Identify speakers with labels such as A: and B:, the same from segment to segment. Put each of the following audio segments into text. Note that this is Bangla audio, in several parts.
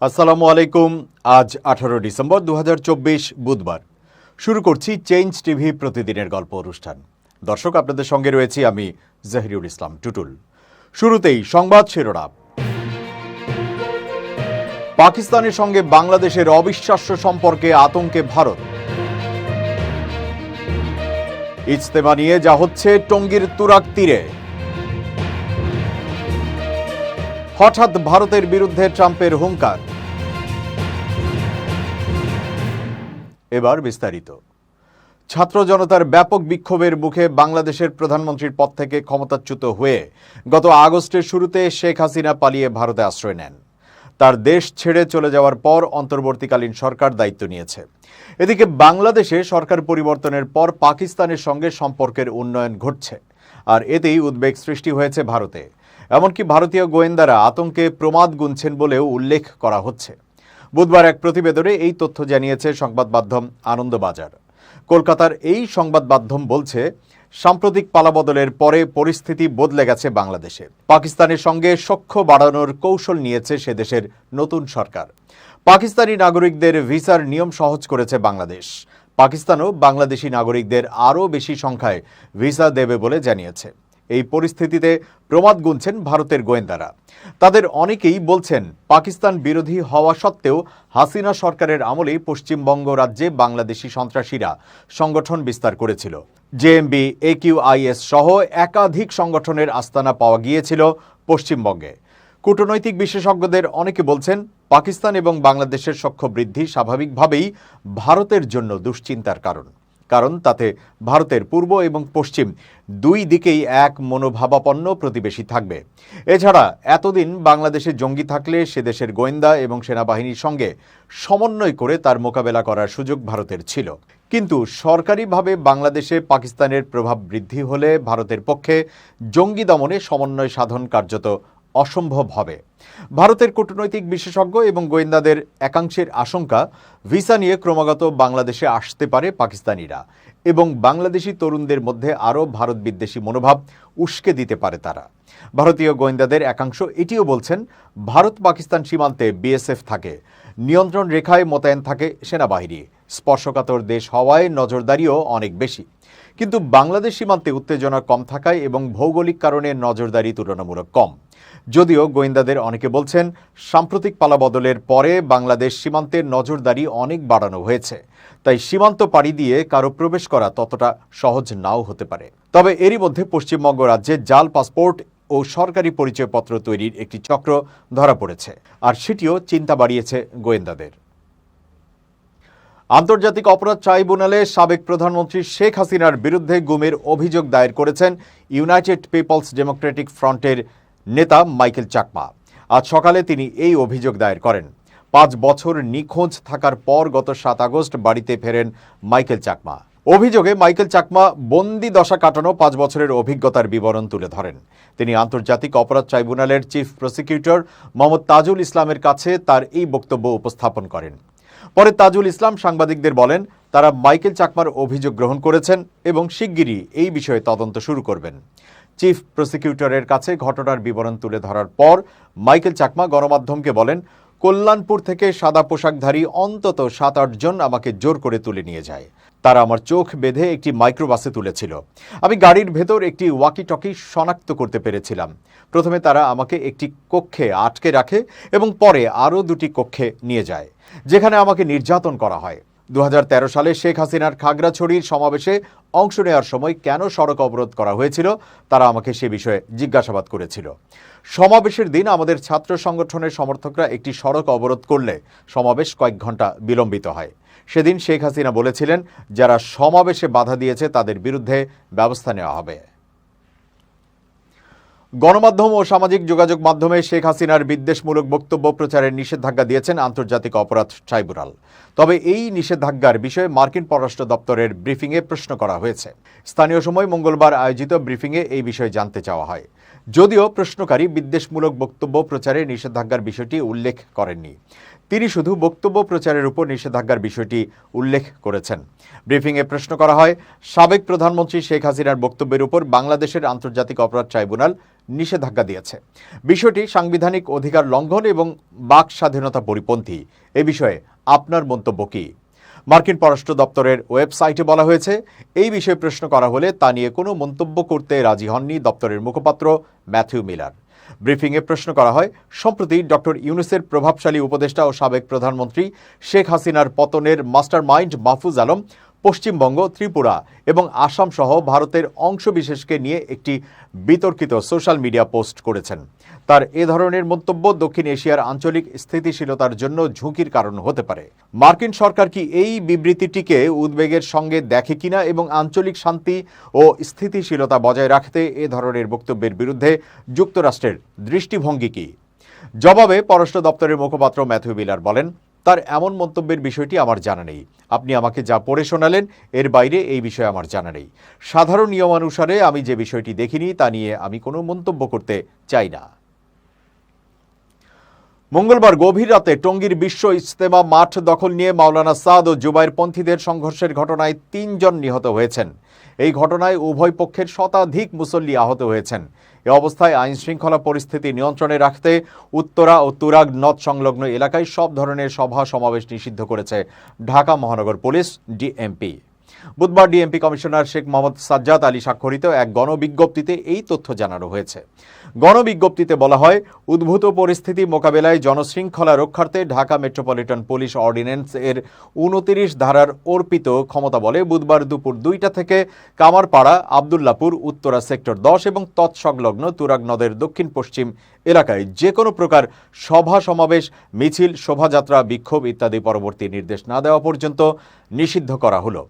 A: আসসালামু আলাইকুম। আজ 18 ডিসেম্বর 2024 বুধবার। শুরু করছি চেঞ্জ টিভি প্রতিদিনের গল্প অনুষ্ঠান। দর্শক, আপনাদের সঙ্গে রয়েছি আমি জাহিরুল ইসলাম টুটুল। শুরুতেই সংবাদ শিরোনাম। পাকিস্তানের সঙ্গে বাংলাদেশের অবিশ্বাস্য সম্পর্কে আতঙ্কে ভারত। ইজতেমা নিয়ে যা হচ্ছে টঙ্গীর তুরাগ তীরে। হঠাৎ ভারতের বিরুদ্ধে ট্রাম্পের হুঙ্কার। এবার বিস্তারিত। ছাত্র জনতার ব্যাপক বিক্ষোভের মুখে বাংলাদেশের প্রধানমন্ত্রীর পদ থেকে ক্ষমতাচ্যুত হয়ে গত আগস্টের শুরুতে শেখ হাসিনা পালিয়ে ভারতে আশ্রয় নেন। তার দেশ ছেড়ে চলে যাওয়ার পর অন্তর্বর্তীকালীন সরকার দায়িত্ব নিয়েছে। এদিকে বাংলাদেশে সরকার পরিবর্তনের পর পাকিস্তানের সঙ্গে সম্পর্কের উন্নয়ন ঘটছে, আর এতেই উদ্বেগ সৃষ্টি হয়েছে ভারতে। এমনকি ভারতীয় গোয়েন্দারা আতঙ্কে প্রমাদ গুনছেন বলেও উল্লেখ করা হচ্ছে। বুধবার এক প্রতিবেদনে এই তথ্য জানিয়েছে সংবাদ মাধ্যম আনন্দবাজার। কলকাতার এই সংবাদ মাধ্যম বলছে, সাম্প্রতিক পালাবদলের পরে পরিস্থিতি বদলে গেছে বাংলাদেশে। পাকিস্তানের সঙ্গে সখ্য বাড়ানোর কৌশল নিয়েছে সে দেশের নতুন সরকার। পাকিস্তানি নাগরিকদের ভিসার নিয়ম সহজ করেছে বাংলাদেশ। পাকিস্তানও বাংলাদেশি নাগরিকদের আরও বেশি সংখ্যায় ভিসা দেবে বলে জানিয়েছে। এই পরিস্থিতিতে প্রমাদ গুনছেন ভারতের গোয়েন্দারা। তাদের অনেকেই বলছেন, পাকিস্তান বিরোধী হওয়া সত্ত্বেও হাসিনা সরকারের আমলেই পশ্চিমবঙ্গ রাজ্যে বাংলাদেশি সন্ত্রাসীরা সংগঠন বিস্তার করেছিল। জেএমবি, AQIS সহ একাধিক সংগঠনের আস্তানা পাওয়া গিয়েছিল পশ্চিমবঙ্গে। কূটনৈতিক বিশেষজ্ঞদের অনেকে বলছেন, পাকিস্তান এবং বাংলাদেশের সখ্য বৃদ্ধি স্বাভাবিকভাবেই ভারতের জন্য দুশ্চিন্তার কারণ তাতে ভারতের পূর্ব এবং পশ্চিম দুই দিকেই এক মনোভাবাপন্ন প্রতিবেশী থাকবে। এছাড়া এতদিন বাংলাদেশে জঙ্গি থাকলে সে দেশের গোয়েন্দা এবং সেনাবাহিনীর সঙ্গে সমন্বয় করে তার মোকাবেলা করার সুযোগ ভারতের ছিল। কিন্তু সরকারিভাবে বাংলাদেশে পাকিস্তানের প্রভাব বৃদ্ধি হলে ভারতের পক্ষে জঙ্গি দমনে সমন্বয় সাধন কার্যত অসম্ভব হবে। ভারতের কূটনৈতিক বিশেষজ্ঞ এবং গোয়েন্দাদের একাংশের আশঙ্কা, ভিসা নিয়ে ক্রমাগত বাংলাদেশে আসতে পারে পাকিস্তানিরা এবং বাংলাদেশি তরুণদের মধ্যে আরও ভারত বিদ্বেষী মনোভাব উস্কে দিতে পারে তারা। ভারতীয় গোয়েন্দাদের একাংশ এটিও বলছেন, ভারত পাকিস্তান সীমান্তে BSF থাকে, নিয়ন্ত্রণ রেখায় মোতায়েন থাকে সেনাবাহিনী, স্পর্শকাতর দেশ হওয়ায় নজরদারিও অনেক বেশি। কিন্তু বাংলাদেশ সীমান্তে উত্তেজনা কম থাকায় এবং ভৌগোলিক কারণে নজরদারি তুলনামূলক কম। যদিও গোয়েন্দাদের অনেকে বলছেন, সাম্প্রতিক পালাবদলের পরে বাংলাদেশ সীমান্তে নজরদারি অনেক বাড়ানো হয়েছে, তাই সীমান্ত পাড়ি দিয়ে কারো প্রবেশ করা ততটা সহজ নাও হতে পারে। তবে এরই মধ্যে পশ্চিমবঙ্গ রাজ্যে জাল পাসপোর্ট ও সরকারি পরিচয়পত্র তৈরির একটি চক্র ধরা পড়েছে, আর সেটিও চিন্তা বাড়িয়েছে গোয়েন্দাদের। আন্তর্জাতিক অপরাধ ট্রাইব্যুনালে সাবেক প্রধানমন্ত্রী শেখ হাসিনার বিরুদ্ধে গুমের অভিযোগ দায়ের করেছেন ইউনাইটেড পিপলস ডেমোক্রেটিক ফ্রন্টের নেতা মাইকেল চাকমা। আজ সকালে তিনি এই অভিযোগ দায়ের করেন। 5 বছর নিখোঁজ থাকার পর গত 7 আগস্ট বাড়িতে ফেরেন মাইকেল চাকমা। অভিযোগে মাইকেল চাকমা বন্দি দশা কাটানো 5 বছরের অভিজ্ঞতার বিবরণ তুলে ধরেন। তিনি আন্তর্জাতিক অপরাধ ট্রাইব্যুনালের চিফ প্রসিকিউটর মোহাম্মদ তাজুল ইসলামের কাছে তার এই বক্তব্য উপস্থাপন করেন। পরে তাজুল ইসলাম সাংবাদিকদের বলেন, তারা মাইকেল চাকমার অভিযোগ গ্রহণ করেছেন এবং শিগগিরই এই বিষয়ে তদন্ত শুরু করবেন। চিফ প্রসিকিউটরের কাছে ঘটনার বিবরণ তুলে ধরার পর মাইকেল চাকমা গণমাধ্যমকে বলেন, কল্যাণপুর থেকে সাদা পোশাকধারী অন্তত 7-8 জন আমাকে জোর করে তুলে নিয়ে যায়। তারা আমার চোখ বেঁধে একটি মাইক্রোবাসে তুলেছিল। আমি গাড়ির ভেতর একটি ওয়াকি টকি শনাক্ত করতে পেরেছিলাম। প্রথমে তারা আমাকে একটি কক্ষে আটকে রাখে এবং পরে আরও 2টি কক্ষে নিয়ে যায়, যেখানে আমাকে নির্যাতন করা হয়। 2013 সালে শেখ হাসিনার খাগড়াছড়ির সমাবেশে অংশ নেওয়ার সময় কেন সড়ক অবরোধ করা হয়েছিল তারা আমাকে সে বিষয়ে জিজ্ঞাসাবাদ করেছিল। সমাবেশের দিন আমাদের ছাত্র সংগঠনের সমর্থকরা একটি সড়ক অবরোধ করলে সমাবেশ কয়েক ঘন্টা বিলম্বিত হয়। সেদিন শেখ হাসিনা বলেছিলেন, যারা সমাবেশে বাধা দিয়েছে তাদের বিরুদ্ধে ব্যবস্থা নেওয়া হবে। গণমাধ্যম ও সামাজিক যোগাযোগ মাধ্যমে শেখ হাসিনার বিদ্বেষমূলক বক্তব্য প্রচারের নিষেধাজ্ঞা দিয়েছেন আন্তর্জাতিক অপরাধ ট্রাইব্যুনাল। তবে এই নিষেধাজ্ঞার বিষয়ে মার্কিন পররাষ্ট্র দপ্তরের ব্রিফিংয়ে প্রশ্ন করা হয়েছে। স্থানীয় সময় মঙ্গলবার আয়োজিত ব্রিফিংয়ে এই বিষয়ে জানতে চাওয়া হয়। যদিও প্রশ্নকারী বিদ্বেষমূলক বক্তব্য প্রচারে নিষেধাজ্ঞার বিষয়টি উল্লেখ করেননি। তিনি শুধু বক্তব্য প্রচারের উপর নিষেধাজ্ঞার বিষয়টি উল্লেখ করেছেন। ব্রিফিংয়ে প্রশ্ন করা হয়, সাবেক প্রধানমন্ত্রী শেখ হাসিনার বক্তব্যের উপর বাংলাদেশের আন্তর্জাতিক অপরাধ ট্রাইব্যুনাল নিষেধাজ্ঞা দিয়েছে। বিষয়টি সাংবিধানিক অধিকার লঙ্ঘন এবং বাক স্বাধীনতা পরিপন্থী। এ বিষয়ে আপনার মন্তব্য কি? মার্কিন পররাষ্ট্র দপ্তরের ওয়েবসাইটে বলা হয়েছে, এই বিষয়ে প্রশ্ন করা হলে তা নিয়ে কোনো মন্তব্য করতে রাজি হননি দপ্তরের মুখপাত্র ম্যাথিউ মিলার। ব্রিফিংয়ে প্রশ্ন করা হয়, সম্প্রতি ডক্টর ইউনূসের প্রভাবশালী উপদেষ্টা ও সাবেক প্রধানমন্ত্রী শেখ হাসিনার পতনের মাস্টার মাইন্ড মাহফুজ আলম পশ্চিমবঙ্গ, ত্রিপুরা এবং আসাম সহ ভারতের অংশবিশেষকে নিয়ে একটি বিতর্কিত সোশ্যাল মিডিয়া পোস্ট করেছেন। তার এ ধরনের মন্তব্য দক্ষিণ এশিয়ার আঞ্চলিক স্থিতিশীলতার জন্য ঝুঁকির কারণ হতে পারে। মার্কিন সরকার কি এই বিবৃতিটিকে উদ্বেগের সঙ্গে দেখে কিনা এবং আঞ্চলিক শান্তি ও স্থিতিশীলতা বজায় রাখতে এ ধরনের বক্তব্যের বিরুদ্ধে যুক্তরাষ্ট্রের দৃষ্টিভঙ্গি কি? জবাবে পররাষ্ট্র দপ্তরের মুখপাত্র ম্যাথিউ মিলার বলেন, তার এমন মন্তব্যের বিষয়টি আমার জানা নেই। আপনি আমাকে যা পড়ে শোনালেন এর বাইরে এই বিষয়ে আমার জানা নেই। সাধারণ নিয়মানুসারে আমি যে বিষয়টি দেখিনি তা নিয়ে আমি কোনো মন্তব্য করতে চাই না। মঙ্গলবার গভীর রাতে টঙ্গীর বিশ্ব ইজতেমা মাঠ দখল নিয়ে মাওলানা সাদ ও জুবায়ের পন্থীদের সংঘর্ষের ঘটনায় ৩ জন নিহত হয়েছেন। এই ঘটনায় উভয় পক্ষের শতাধিক মুসল্লি আহত হয়েছেন। এ অবস্থায় আইন শৃঙ্খলা পরিস্থিতি নিয়ন্ত্রণে রাখতে উত্তরা ও তুরাগ নদ সংলগ্ন এলাকায় সব ধরনের সভা সমাবেশ নিষিদ্ধ করেছে ঢাকা মহানগর পুলিশ ডিএমপি। বুধবার ডিএমপি কমিশনার শেখ মোহাম্মদ সাজ্জাদ আলী স্বাক্ষরিত এক গণবিজ্ঞপ্তিতে এই তথ্য জানানো হয়েছে। গণবিজ্ঞপ্তিতে বলা হয়, উদ্ভূত পরিস্থিতি মোকাবেলায় জনশৃঙ্খলা রক্ষার্থে ঢাকা মেট্রোপলিটন পুলিশ অর্ডিন্যান্স এর ২৯ ধারার অর্পিত ক্ষমতা বলে বুধবার দুপুর ২টা থেকে কামারপাড়া, আবদুল্লাপুর, উত্তরা সেক্টর ১০ এবং তৎসংলগ্ন তুরাগ নদের দক্ষিণ পশ্চিম এলাকায় যে কোনো প্রকার সভা সমাবেশ, মিছিল, শোভাযাত্রা, বিক্ষোভ ইত্যাদি পরবর্তী নির্দেশ না দেওয়া পর্যন্ত নিষিদ্ধ করা হলো।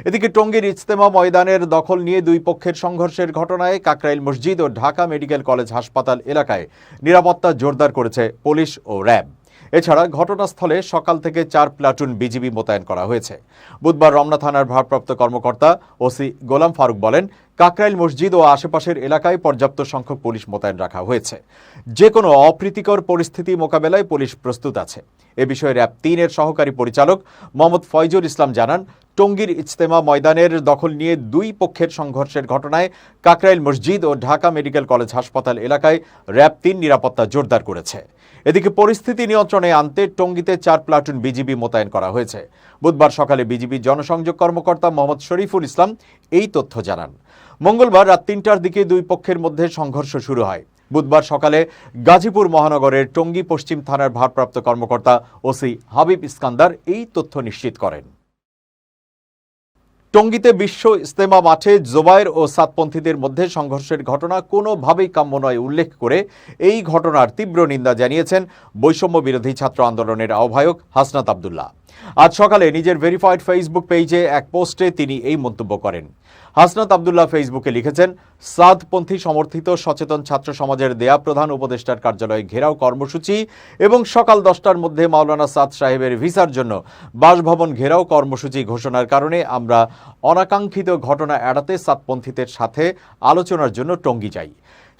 A: এদিকে টঙ্গীর ইজতেমা ময়দানের দখল নিয়ে দুই পক্ষের সংঘর্ষের ঘটনায় কাকরাইল মসজিদ ও ঢাকা মেডিকেল কলেজ হাসপাতাল এলাকায় নিরাপত্তা জোরদার করেছে পুলিশ ও র্যাব। এছাড়া ঘটনাস্থলে সকাল থেকে ৪ প্লাটুন বিজিবি মোতায়েন করা হয়েছে। বুধবার রমনা থানার ভারপ্রাপ্ত কর্মকর্তা ওসি গোলাম ফারুক বলেন, কাকরাইল মসজিদ ও আশেপাশের এলাকায় পর্যাপ্ত সংখ্যক পুলিশ মোতায়েন রাখা হয়েছে। যে কোনো অপ্রীতিকর পরিস্থিতি মোকাবেলায় পুলিশ প্রস্তুত আছে। এ বিষয়ে র্যাব ৩ এর সহকারী পরিচালক মোহাম্মদ ফয়জুল ইসলাম জানান, টঙ্গীর ইজতেমা ময়দানের দখল নিয়ে দুই পক্ষের সংঘর্ষের ঘটনায় কাকরাইল মসজিদ ও ঢাকা মেডিকেল কলেজ হাসপাতাল এলাকায় র্যাব ৩ নিরাপত্তা জোরদার করেছে। এদিকে পরিস্থিতি নিয়ন্ত্রণে আনতে টঙ্গীতে ৪ প্লাটুন বিজিবি মোতায়েন করা হয়েছে। বুধবার সকালে বিজিবি জনসংযোগ কর্মকর্তা মোহাম্মদ শরীফুল ইসলাম এই তথ্য জানান। মঙ্গলবার রাত ৩টার দিকে দুই পক্ষের মধ্যে সংঘর্ষ শুরু হয়। বুধবার সকালে গাজীপুর মহানগরের টঙ্গী পশ্চিম থানার ভারপ্রাপ্ত কর্মকর্তা ওসি হাবিব ইস্কান্দার এই তথ্য নিশ্চিত করেন। টঙ্গীতে বিশ্ব ইজতেমা মাঠে জুবায়ের ও সাতপন্থীদের মধ্যে সংঘর্ষের ঘটনা কোনোভাবেই কাম্য নয় উল্লেখ করে এই ঘটনার তীব্র নিন্দা জানিয়েছেন বৈষম্য বিরোধী ছাত্র আন্দোলনের আহ্বায়ক হাসনাত আব্দুল্লাহ। আজ সকালে নিজের ভেরিফাইড ফেসবুক পেজে এক পোস্টে তিনি এই মন্তব্য করেন। হাসনাত আব্দুল্লাহ ফেসবুকে লিখেছেন, সাদপন্থী সমর্থিত সচেতন ছাত্র সমাজের দেয়া প্রধান উপদেষ্টার কার্যালয়ে ঘেরাও কর্মসূচি এবং সকাল 10টার মধ্যে মাওলানা সাদ সাহেবের ভিসার জন্য বাসভবন ঘেরাও কর্মসূচি ঘোষণার কারণে আমরা অনাকাঙ্ক্ষিত ঘটনা এড়াতে সাদপন্থীদের সাথে আলোচনার জন্য টঙ্গী যাই।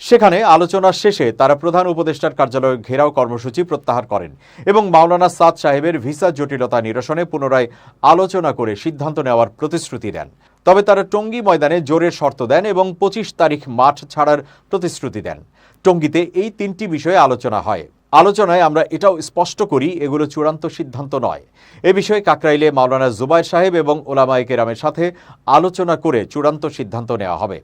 A: সেখানে আলোচনা শেষে তারা প্রধান উপদেষ্টার কার্যালয়ে ঘেরাও কর্মসূচি প্রত্যাহার করেন এবং মাওলানা সাদ সাহেবের ভিসা জটিলতা নিরসনে পুনরায় আলোচনা করে সিদ্ধান্ত নেওয়ার প্রতিশ্রুতি দেন। তবে তারা টঙ্গী ময়দানে জোরের শর্ত দেন এবং 25 তারিখ মাঠ ছাড়ার প্রতিশ্রুতি দেন। টঙ্গীতে এই 3টি বিষয়ে আলোচনা হয়। আলোচনায় আমরা এটাও স্পষ্ট করি, এগুলো চূড়ান্ত সিদ্ধান্ত নয়। এ বিষয়ে কাকরাইলে মাওলানা জুবায়ের সাহেব এবং ওলামায়ে কেরামের সাথে আলোচনা করে চূড়ান্ত সিদ্ধান্ত নেওয়া হবে।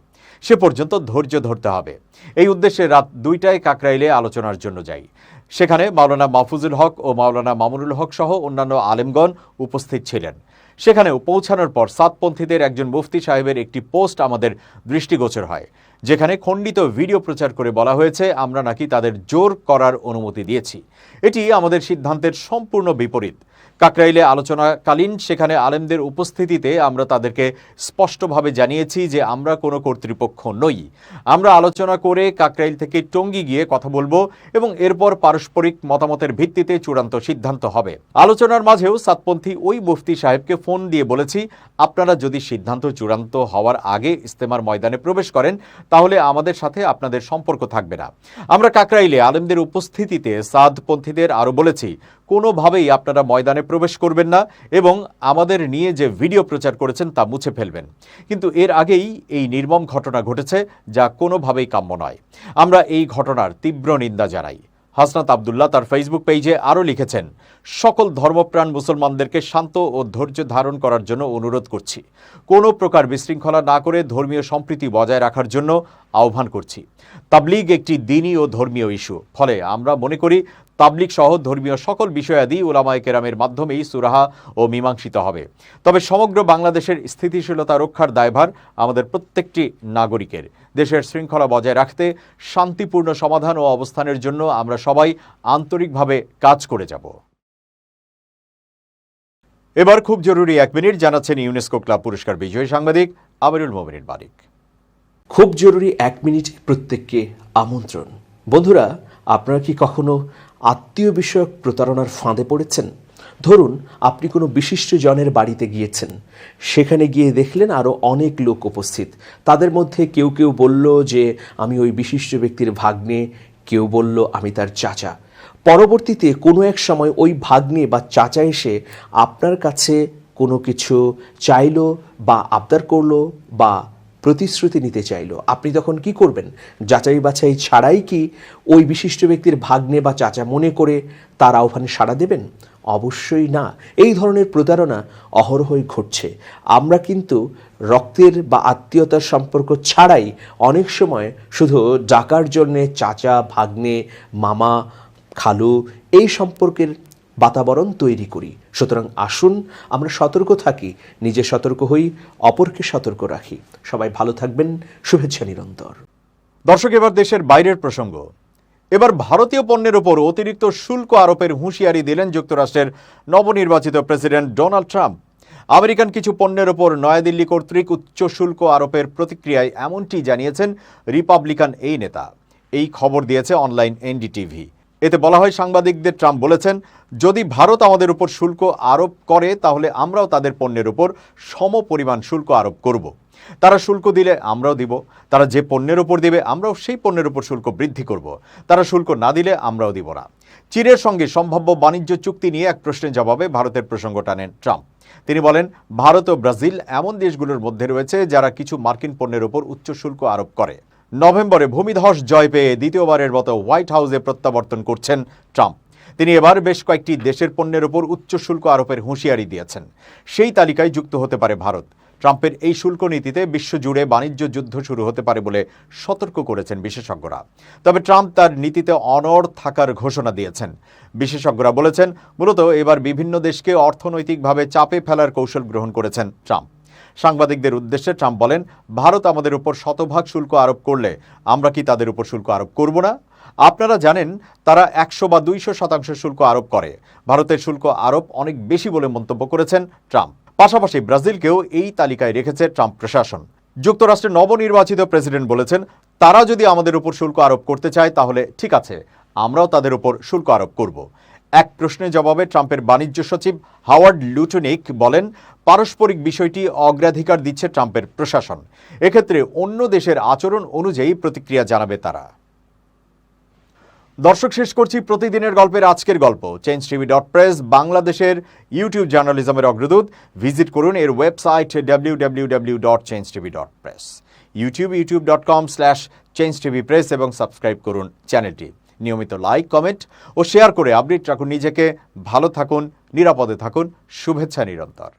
A: সে পর্যন্ত ধৈর্য ধরতে হবে। এই উদ্দেশ্যে রাত 2টায় কাকরাইলে আলোচনার জন্য যাই। সেখানে মাওলানা মাহফুজুল হক ও মাওলানা মামুনুল হক সহ অন্যান্য আলেমগণ উপস্থিত ছিলেন। সেখানেও পৌঁছানোর পর সাতপন্থীদের একজন মুফতি সাহেবের একটি পোস্ট আমাদের দৃষ্টিগোচর হয়, যেখানে খণ্ডিত ভিডিও প্রচার করে বলা হয়েছে আমরা নাকি তাদের জোর করার অনুমতি দিয়েছি। এটি আমাদের সিদ্ধান্তের সম্পূর্ণ বিপরীত। কাকরাইলে আলোচনাকালীন সেখানে আলেমদের উপস্থিতিতে আমরা তাদেরকে স্পষ্টভাবে জানিয়েছি যে আমরা কোনো কর্তৃপক্ষ নই। আমরা আলোচনা করে কাকরাইল থেকে টঙ্গী গিয়ে কথা বলবো এবং এরপর পারস্পরিক মতামতের ভিত্তিতে চূড়ান্ত সিদ্ধান্ত হবে। আলোচনার মাঝেও সাতপন্থী ওই মুফতি সাহেবকে ফোন দিয়ে বলেছি, আপনারা যদি সিদ্ধান্ত চূড়ান্ত হওয়ার আগে ইজতেমার ময়দানে প্রবেশ করেন তাহলে আমাদের সাথে আপনাদের সম্পর্ক থাকবে না। আমরা কাকরাইলে আলেমদের উপস্থিতিতে সাদপন্থীদের আরও বলেছি, কোনোভাবেই আপনারা ময়দানে প্রবেশ করবেন না এবং আমাদের নিয়ে যে ভিডিও প্রচার করেছেন তা মুছে ফেলবেন। কিন্তু এর আগেই এই নির্মম ঘটনা ঘটেছে, যা কোনোভাবেই কাম্য নয়। আমরা এই ঘটনার তীব্র নিন্দা জানাই। হাসনাত আবদুল্লাহ তার ফেসবুক পেজে আরও লিখেছেন, সকল ধর্মপ্রাণ মুসলমানদেরকে শান্ত ও ধৈর্য ধারণ করার জন্য অনুরোধ করছি। কোনো প্রকার বিশৃঙ্খলা না করে ধর্মীয় সম্প্রীতি বজায় রাখার জন্য আহ্বান করছি। তাবলিগ একটি দ্বীনি ও ধর্মীয় ইস্যু, ফলে আমরা মনে করি তাবলিগ সহ ধর্মীয় সকল বিষয়াদি উলামায়ে কেরামের মাধ্যমেই সুরাহা ও মীমাংসিত হবে। তবে সমগ্র বাংলাদেশের স্থিতিশীলতা রক্ষার দায়ভার আমাদের প্রত্যেকটি নাগরিকের। দেশের শৃঙ্খলা বজায় রাখতে শান্তিপূর্ণ সমাধান ও অবস্থানের জন্য আমরা সবাই আন্তরিকভাবে কাজ করে যাব। এবার খুব জরুরি 1 মিনিট জানাচ্ছেন ইউনেস্কো ক্লাব পুরস্কার বিজয়ী সাংবাদিক আমিরুল মোমিনিন মানিক।
B: খুব জরুরি 1 মিনিট প্রত্যেককে আমন্ত্রণ। বন্ধুরা, আপনারা কি কখনো আত্মীয় বিষয়ক প্রতারণার ফাঁদে পড়েছেন? ধরুন, আপনি কোনো বিশিষ্ট জনের বাড়িতে গিয়েছেন, সেখানে গিয়ে দেখলেন আরও অনেক লোক উপস্থিত। তাদের মধ্যে কেউ কেউ বলল যে আমি ওই বিশিষ্ট ব্যক্তির ভাগ্নে, কেউ বলল আমি তার চাচা। পরবর্তীতে কোনো এক সময় ওই ভাগ্নে বা চাচা এসে আপনার কাছে কোনো কিছু চাইলো বা আবদার করলো বা প্রতিশ্রুতি নিতে চাইলো, আপনি তখন কি করবেন? যাচাই বাছাই ছাড়াই কি ওই বিশিষ্ট ব্যক্তির ভাগ্নে বা চাচা মনে করে তার আহ্বানে সাড়া দেবেন? অবশ্যই না। এই ধরনের প্রতারণা অহরহই ঘটছে। আমরা কিন্তু রক্তের বা আত্মীয়তার সম্পর্ক ছাড়াই অনেক সময় শুধু ডাকার জন্যে চাচা, ভাগ্নে, মামা, খালু এই সম্পর্কের বাতাবরণ তৈরি করি। সুতরাং আসুন আমরা সতর্ক থাকি, নিজে সতর্ক হই, অপরকে সতর্ক রাখি। সবাই ভালো থাকবেন। শুভেচ্ছা নিরন্তর।
A: দর্শক, এবার দেশের বাইরের প্রসঙ্গ। এবার ভারতীয় পণ্যের ওপর অতিরিক্ত শুল্ক আরোপের হুঁশিয়ারি দিলেন যুক্তরাষ্ট্রের নবনির্বাচিত প্রেসিডেন্ট ডোনাল্ড ট্রাম্প। আমেরিকান কিছু পণ্যের ওপর নয়াদিল্লি কর্তৃক উচ্চ শুল্ক আরোপের প্রতিক্রিয়ায় এমনটি জানিয়েছেন রিপাবলিকান এই নেতা। এই খবর দিয়েছে অনলাইন এনডিটিভি। এতে বলা হয়, সাংবাদিকদের ট্রাম্প বলেছেন, যদি ভারত আমাদের উপর শুল্ক আরোপ করে তাহলে আমরাও তাদের পণ্যের উপর সম পরিমাণ শুল্ক আরোপ করব। তারা শুল্ক দিলে আমরাও দিব। তারা যে পণ্যের উপর দিবে আমরাও সেই পণ্যের উপর শুল্ক বৃদ্ধি করব। তারা শুল্ক না দিলে আমরাও দিব না। চীনের সঙ্গে সম্ভাব্য বাণিজ্য চুক্তি নিয়ে এক প্রশ্নের জবাবে ভারতের প্রসঙ্গ টানেন ট্রাম্প। তিনি বলেন, ভারত ও ব্রাজিল এমন দেশগুলোর মধ্যে রয়েছে যারা কিছু মার্কিন পণ্যের উপর উচ্চ শুল্ক আরোপ করে। নভেম্বরে ভূমিধস জয় পেয়ে দ্বিতীয়বারের মতো হোয়াইট হাউসে প্রত্যাবর্তন করছেন ট্রাম্প। তিনি এবার বেশ কয়েকটি দেশের পণ্যের উপর উচ্চ শুল্ক আরোপের হুঁশিয়ারি দিয়েছেন। সেই তালিকায় যুক্ত হতে পারে ভারত। ট্রাম্পের এই শুল্ক নীতিতে বিশ্বজুড়ে বাণিজ্য যুদ্ধ শুরু হতে পারে বলে সতর্ক করেছেন বিশেষজ্ঞরা। তবে ট্রাম্প তার নীতিতে অনড় থাকার ঘোষণা দিয়েছেন। বিশেষজ্ঞরা বলেছেন, মূলত এবার বিভিন্ন দেশকে অর্থনৈতিকভাবে চাপে ফেলার কৌশল গ্রহণ করেছেন ট্রাম্প। সাংবাদিকদের উদ্দেশ্যে ট্রাম্প বলেন, ভারত আমাদের উপর 100% শুল্ক আরোপ করলে আমরা কি তাদের উপর শুল্ক আরোপ করব না? আপনারা জানেন তারা 100 বা 200% শুল্ক আরোপ করে। ভারতের শুল্ক আরোপ অনেক বেশি বলে মন্তব্য করেছেন ট্রাম্প। পাশাপাশি ব্রাজিলকেও এই তালিকায় রেখেছে ট্রাম্প প্রশাসন। যুক্তরাষ্ট্রের নবনির্বাচিত প্রেসিডেন্ট বলেছেন, তারা যদি আমাদের উপর শুল্ক আরোপ করতে চায় তাহলে ঠিক আছে, আমরাও তাদের উপর শুল্ক আরোপ করব। এক প্রশ্নের জবাবে ট্রাম্পের বাণিজ্য সচিব হাওয়ার্ড লুটনিক বলেন, পারস্পরিক বিষয়টি অগ্রাধিকার দিচ্ছে ট্রাম্পের প্রশাসন। এক্ষেত্রে অন্য দেশের আচরণ অনুযায়ী প্রতিক্রিয়া জানাবে তারা। দর্শক, শেষ করছি প্রতিদিনের গল্পের আজকের গল্প। changetv.press বাংলাদেশের ইউটিউব জার্নালিজমের অগ্রদূত। ভিজিট করুন এর ওয়েবসাইট www.changetv.press, youtube.com/changetvpress এবং সাবস্ক্রাইব করুন চ্যানেলটি। নিয়মিত লাইক, কমেন্ট ও শেয়ার করে আপডেট রাখুন নিজেকে। ভালো থাকুন, নিরাপদে থাকুন। শুভেচ্ছা নিরন্তর।